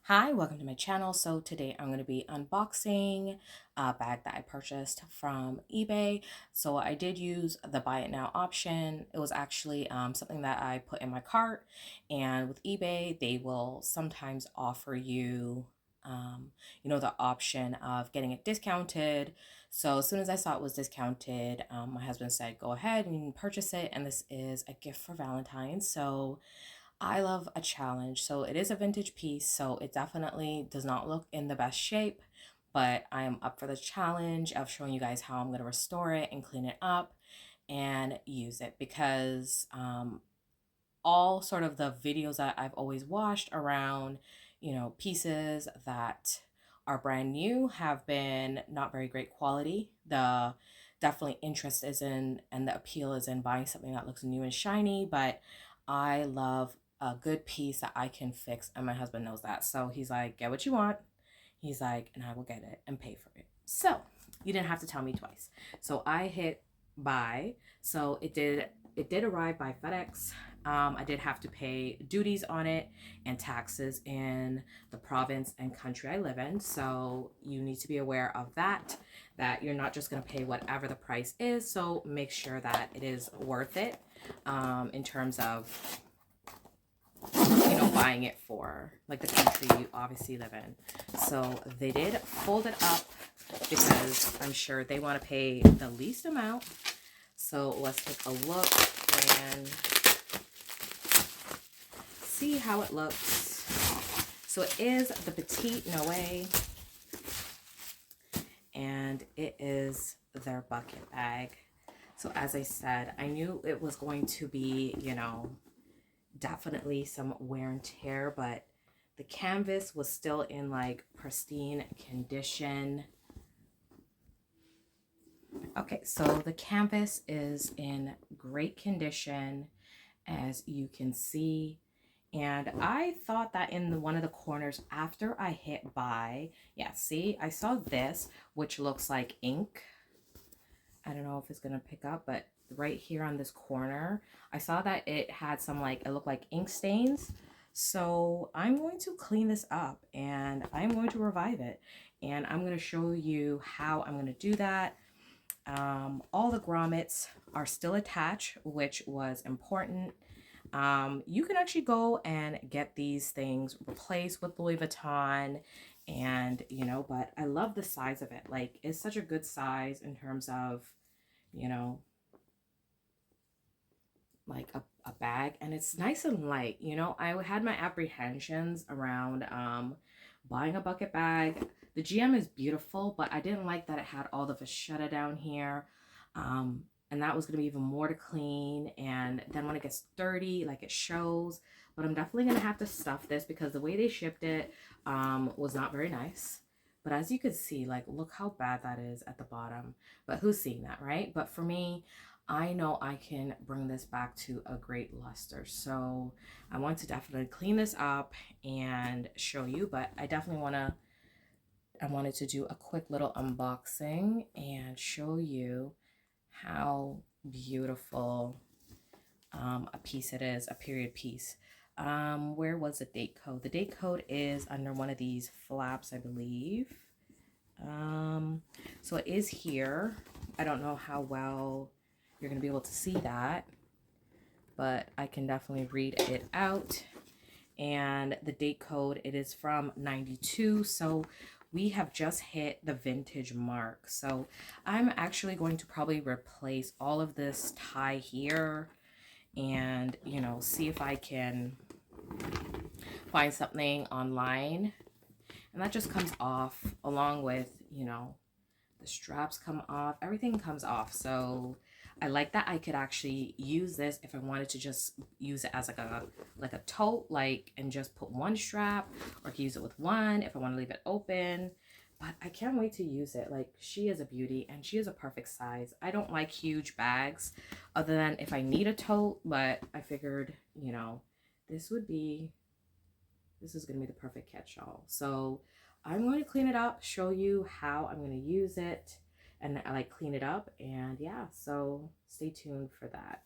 Hi, welcome to my channel. So today I'm going to be unboxing a bag that I purchased from eBay. So I did use the buy it now option. It was actually something that I put in my cart, and with eBay they will sometimes offer you the option of getting it discounted. So as soon as I saw it was discounted, my husband said go ahead and purchase it, and this is a gift for Valentine's. So I love a challenge. So it is a vintage piece, so it definitely does not look in the best shape, but I am up for the challenge of showing you guys how I'm going to restore it and clean it up and use it, because all sort of the videos that I've always watched around, pieces that are brand new have been not very great quality. The definitely interest is in and the appeal is in buying something that looks new and shiny, but I love a good piece that I can fix, and my husband knows that. So he's like, get what you want. He's like, and I will get it and pay for it. So you didn't have to tell me twice. So I hit buy. So it did arrive by FedEx. I did have to pay duties on it and taxes in the province and country I live in. So you need to be aware of that you're not just going to pay whatever the price is. So make sure that it is worth it in terms of, buying it for like the country you obviously live in. So they did fold it up because I'm sure they want to pay the least amount. So let's take a look and see how it looks. So it is the Petite Noe, and it is their bucket bag. So as I said, I knew it was going to be, definitely some wear and tear, but the canvas was still in like pristine condition. Okay, so the canvas is in great condition, as you can see. And I thought that in one of the corners after I hit buy, yeah, see, I saw this, which looks like ink. I don't know if it's going to pick up, but right here on this corner, I saw that it had some it looked like ink stains. So I'm going to clean this up and I'm going to revive it. And I'm going to show you how I'm going to do that. All the grommets are still attached, which was important. You can actually go and get these things replaced with Louis Vuitton, and but I love the size of it. Like, it's such a good size in terms of, you know like a bag, and it's nice and light. I had my apprehensions around buying a bucket bag. The GM is beautiful, but I didn't like that it had all the vachetta down here, and that was going to be even more to clean, and then when it gets dirty, like, it shows. But I'm definitely going to have to stuff this because the way they shipped it was not very nice. But as you can see, like, look how bad that is at the bottom. But who's seeing that, right? But for me, I know I can bring this back to a great luster. So I want to definitely clean this up and show you, but I wanted to do a quick little unboxing and show you how beautiful a piece it is, a period piece. Where was the date code? The date code is under one of these flaps, I believe. So it is here. I don't know how well you're going to be able to see that, but I can definitely read it out. And the date code, it is from 92. So we have just hit the vintage mark. So I'm actually going to probably replace all of this tie here and, see if I can find something online. And that just comes off along with, the straps come off, everything comes off. So I like that I could actually use this if I wanted to just use it as like a tote, and just put one strap, or I could use it with one if I want to leave it open. But I can't wait to use it. Like, she is a beauty and she is a perfect size. I don't like huge bags other than if I need a tote, but I figured, this would be this is going to be the perfect catch-all. So I'm going to clean it up, show you how I'm going to use it, and I clean it up. And yeah, so stay tuned for that.